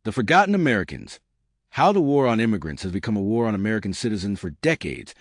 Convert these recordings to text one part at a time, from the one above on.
The Forgotten Americans. How the war on immigrants has become a war on American citizens for decades.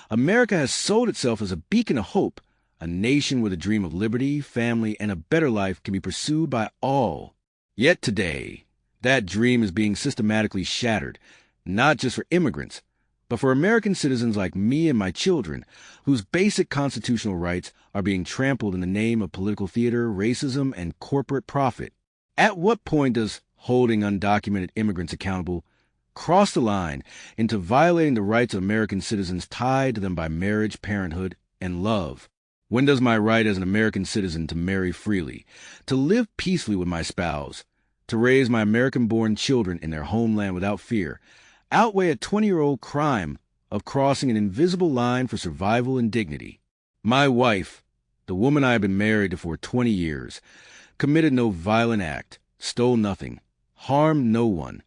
America has sold itself as a beacon of hope, a nation where the dream of liberty, family, and a better life can be pursued by all. Yet today, that dream is being systematically shattered, not just for immigrants, but for American citizens like me and my children, whose basic constitutional rights are being trampled in the name of political theater, racism, and corporate profit. At what point does holding undocumented immigrants accountable cross the line into violating the rights of American citizens tied to them by marriage, parenthood, and love? When does my right as an American citizen to marry freely, to live peacefully with my spouse, to raise my American-born children in their homeland without fear, outweigh a 20-year-old crime of crossing an invisible line for survival and dignity? My wife, the woman I have been married to for 20 years, committed no violent act, stole nothing, harmed no one.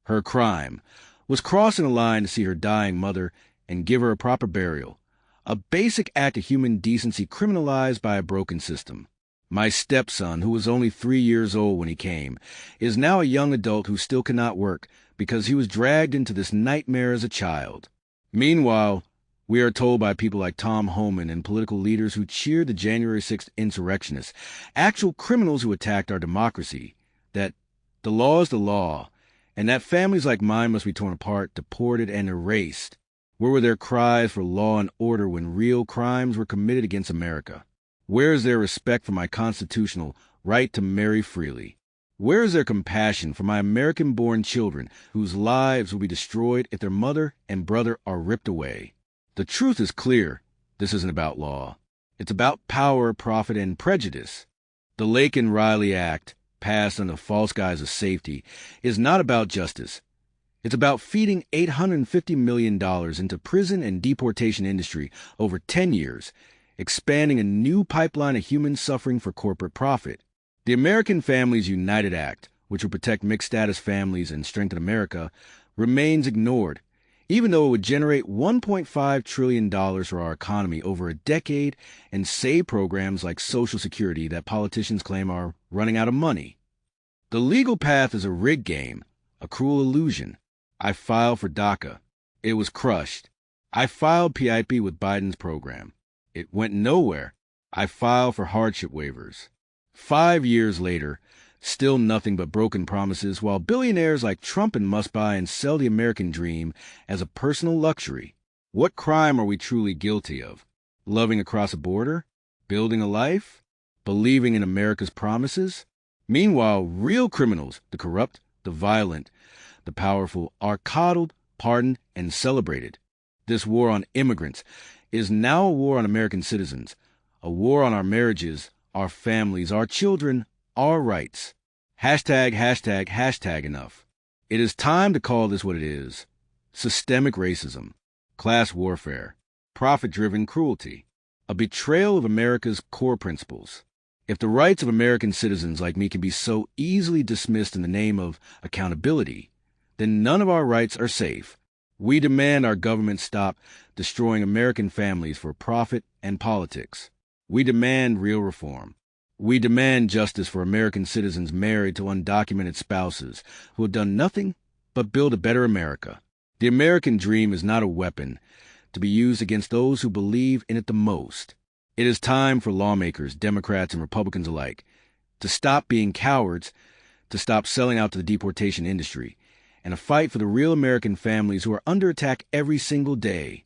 Her crime was crossing a line to see her dying mother and give her a proper burial, a basic act of human decency criminalized by a broken system. My stepson, who was only 3 years old when he came, is now a young adult who still cannot work because he was dragged into this nightmare as a child. Meanwhile, we are told by people like Tom Homan and political leaders who cheered the January 6th insurrectionists, actual criminals who attacked our democracy, that the law is the law, and that families like mine must be torn apart, deported, and erased. Where were their cries for law and order when real crimes were committed against America? Where is their respect for my constitutional right to marry freely? Where is their compassion for my American-born children whose lives will be destroyed if their mother and brother are ripped away? The truth is clear. This isn't about law. It's about power, profit, and prejudice. The Laken Riley Act, passed under false guise of safety, is not about justice. It's about feeding $850 million into prison and deportation industry over 10 years, expanding a new pipeline of human suffering for corporate profit. The American Families United Act, which will protect mixed-status families and strengthen America, remains ignored, even though it would generate $1.5 trillion for our economy over a decade and save programs like Social Security that politicians claim are running out of money. The legal path is a rigged game, a cruel illusion. I filed for DACA. It was crushed. I filed PIP with Biden's program. It went nowhere. I filed for hardship waivers. 5 years later, still nothing but broken promises, while billionaires like Trump and Musk buy and sell the American dream as a personal luxury. What crime are we truly guilty of? Loving across a border? Building a life? Believing in America's promises? Meanwhile, real criminals, the corrupt, the violent, the powerful, are coddled, pardoned, and celebrated. This war on immigrants is now a war on American citizens, a war on our marriages, our families, our children, our rights. Hashtag, hashtag, hashtag enough. It is time to call this what it is. Systemic racism, class warfare, profit-driven cruelty, a betrayal of America's core principles. If the rights of American citizens like me can be so easily dismissed in the name of accountability, then none of our rights are safe. We demand our government stop destroying American families for profit and politics. We demand real reform. We demand justice for American citizens married to undocumented spouses who have done nothing but build a better America. The American dream is not a weapon to be used against those who believe in it the most. It is time for lawmakers, Democrats and Republicans alike, to stop being cowards, to stop selling out to the deportation industry, and to fight for the real American families who are under attack every single day.